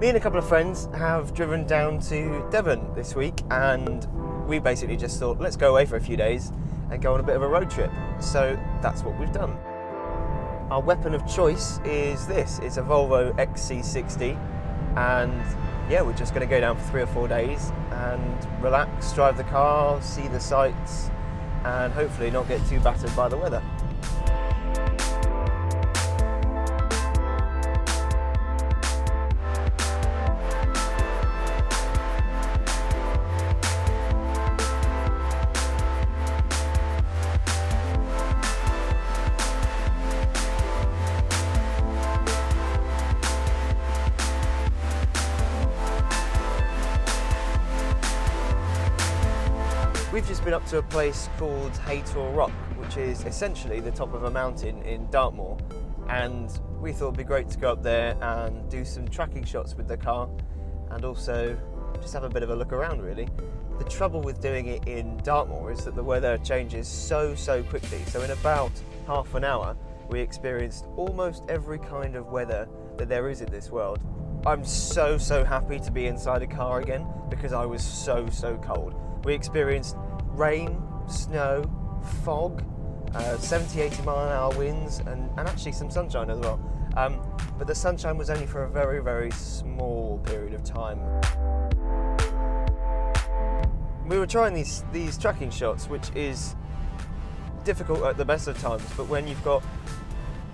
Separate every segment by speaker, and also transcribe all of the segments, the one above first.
Speaker 1: Me and a couple of friends have driven down to Devon this week, and we basically just thought, let's go away for a few days and go on a bit of a road trip. So that's what we've done. Our weapon of choice is this. It's a Volvo XC60, and yeah, we're just going to go down for 3 or 4 days and relax, drive the car, see the sights, and hopefully not get too battered by the weather. We've just been up to a place called Haytor Rock, which is essentially the top of a mountain in Dartmoor, and we thought it'd be great to go up there and do some tracking shots with the car and also just have a bit of a look around really. The trouble with doing it in Dartmoor is that the weather changes so quickly, so in about half an hour we experienced almost every kind of weather that there is in this world. I'm so happy to be inside a car again because I was so cold. We experienced rain, snow, fog, 70-80 mile an hour winds, and actually some sunshine as well. But the sunshine was only for a very small period of time. We were trying these tracking shots, which is difficult at the best of times, but when you've got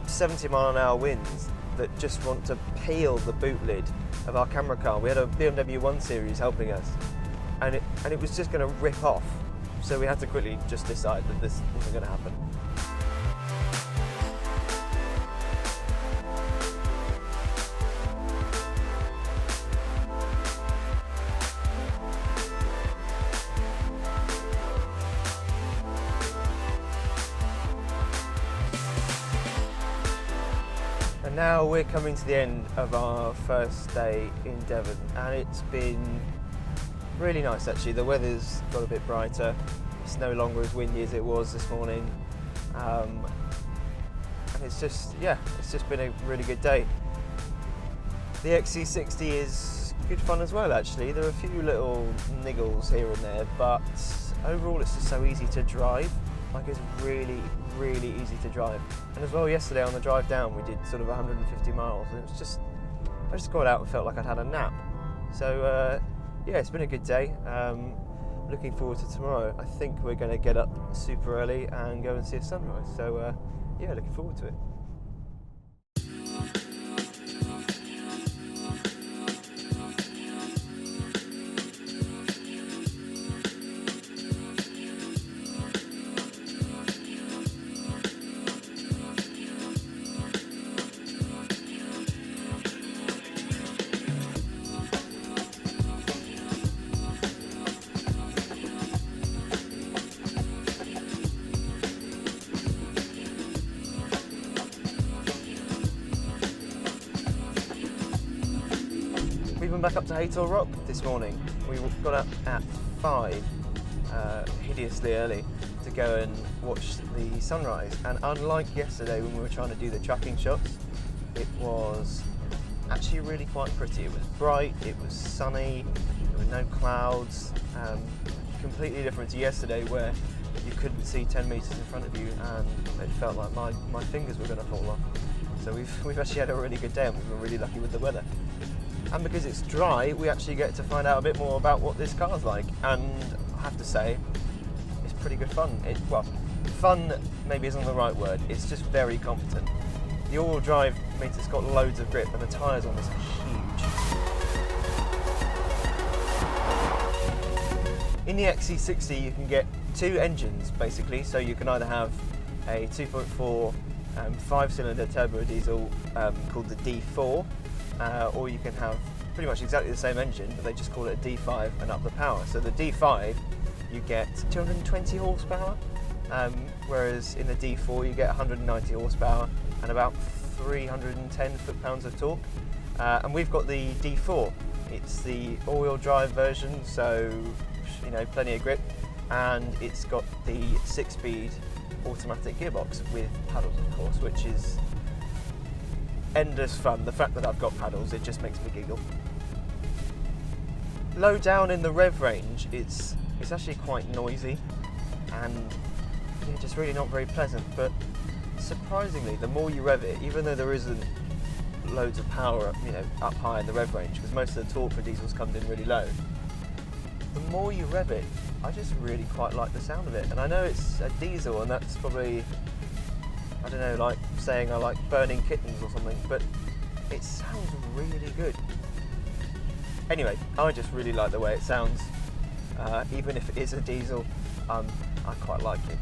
Speaker 1: 70 mile an hour winds that just want to peel the boot lid of our camera car. We had a BMW 1 Series helping us, and it was just going to rip off. So we had to quickly just decide that this wasn't going to happen. And now we're coming to the end of our first day in Devon, and it's been really nice actually. The weather's got a bit brighter, it's no longer as windy as it was this morning, and it's just been a really good day. The XC60 is good fun as well actually. There are a few little niggles here and there, but overall it's just so easy to drive. Like, it's really easy to drive. And as well, yesterday on the drive down we did sort of 150 miles, and it was just, I just got out and felt like I'd had a nap. So yeah, it's been a good day. Looking forward to tomorrow. I think we're going to get up super early and go and see a sunrise. So yeah, looking forward to it. We went back up to Haytor Rock this morning. We got up at 5, hideously early, to go and watch the sunrise. And unlike yesterday when we were trying to do the tracking shots, it was actually really quite pretty. It was bright, it was sunny, there were no clouds. Completely different to yesterday where you couldn't see 10 metres in front of you and it felt like my fingers were going to fall off. So we've actually had a really good day, and we've been really lucky with the weather. And because it's dry, we actually get to find out a bit more about what this car's like. And I have to say, it's pretty good fun. Well, fun maybe isn't the right word, it's just very competent. The all-wheel drive means it's got loads of grip, and the tyres on this are huge. In the XC60 you can get 2 engines basically, so you can either have a 2.4 5-cylinder turbo diesel called the D4, or you can have pretty much exactly the same engine, but they just call it a D5 and up the power. So the D5, you get 220 horsepower, whereas in the D4 you get 190 horsepower and about 310 foot-pounds of torque. And we've got the D4. It's the all-wheel drive version, so you know, plenty of grip, and it's got the 6-speed automatic gearbox with paddles, of course, which is endless fun. The fact that I've got paddles, it just makes me giggle. low down in the rev range, it's actually quite noisy and just really not very pleasant. But surprisingly, the more you rev it, even though there isn't loads of power, up high in the rev range, because most of the torque for diesels comes in really low, the more you rev it, I just really quite like the sound of it. And I know it's a diesel, and that's probably, I don't know, like saying I like burning kittens or something, but it sounds really good. Anyway, I just really like the way it sounds. Even if it is a diesel, I quite like it.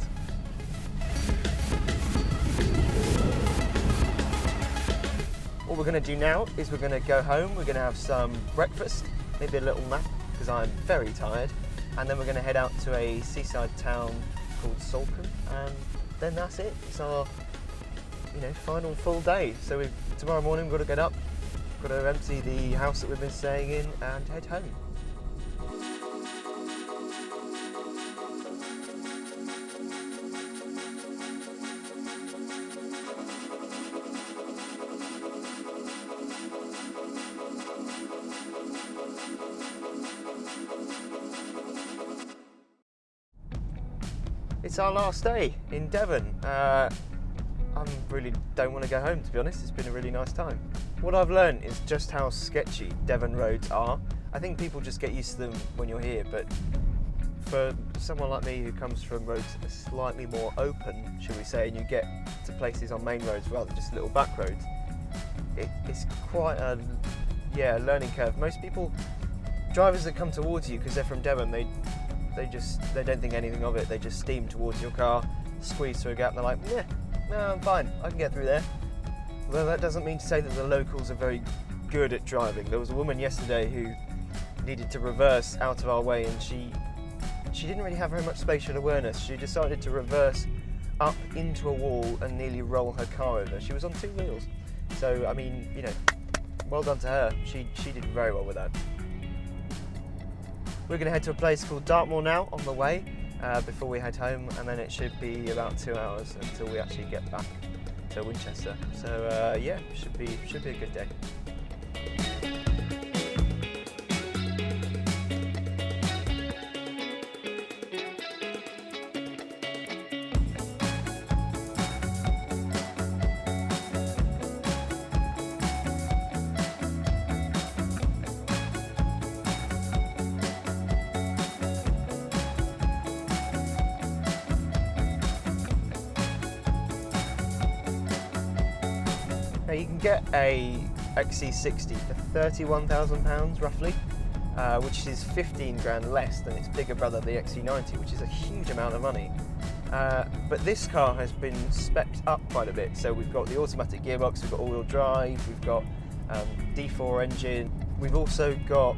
Speaker 1: What we're going to do now is we're going to go home, we're going to have some breakfast, maybe a little nap, because I'm very tired, and then we're going to head out to a seaside town called Salcombe, and then that's it. It's our final full day. So tomorrow morning we've got to get up, got to empty the house that we've been staying in and head home. It's our last day in Devon. I really don't want to go home, to be honest. It's been a really nice time. What I've learned is just how sketchy Devon roads are. I think people just get used to them when you're here, but for someone like me who comes from roads that are slightly more open, shall we say, and you get to places on main roads rather than just little back roads, it's quite a learning curve. Most people, drivers that come towards you because they're from Devon, they don't think anything of it. They just steam towards your car, squeeze through a gap, and they're like, yeah, no, I'm fine, I can get through there. Although that doesn't mean to say that the locals are very good at driving. There was a woman yesterday who needed to reverse out of our way, and she didn't really have very much spatial awareness. She decided to reverse up into a wall and nearly roll her car over. She was on 2 wheels. So, I mean, well done to her. She did very well with that. We're going to head to a place called Dartmoor now on the way before we head home, and then it should be about 2 hours until we actually get back to Winchester. So should be a good day. Now you can get a XC60 for £31,000 roughly, which is 15 grand less than its bigger brother, the XC90, which is a huge amount of money. But this car has been specced up quite a bit. So we've got the automatic gearbox, we've got all-wheel drive, we've got D4 engine. We've also got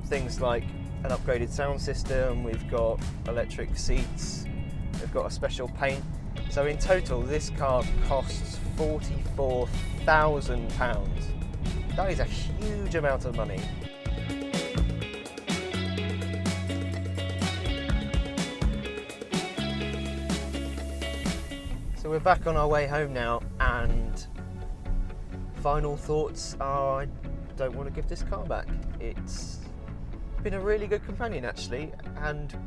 Speaker 1: things like an upgraded sound system, we've got electric seats, we've got a special paint. So in total, this car costs £44,000. That is a huge amount of money. So we're back on our way home now, and final thoughts are I don't want to give this car back. It's been a really good companion actually, and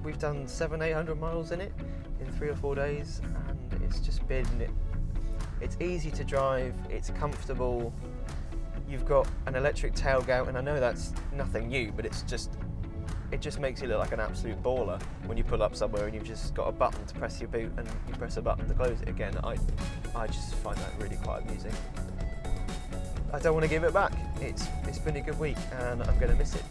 Speaker 1: we've done 700-800 miles in it in 3 or 4 days, and it's just been, it's easy to drive, it's comfortable, you've got an electric tailgate, and I know that's nothing new, but it just makes you look like an absolute baller when you pull up somewhere and you've just got a button to press your boot and you press a button to close it again. I just find that really quite amusing. I don't want to give it back. It's been a good week and I'm going to miss it.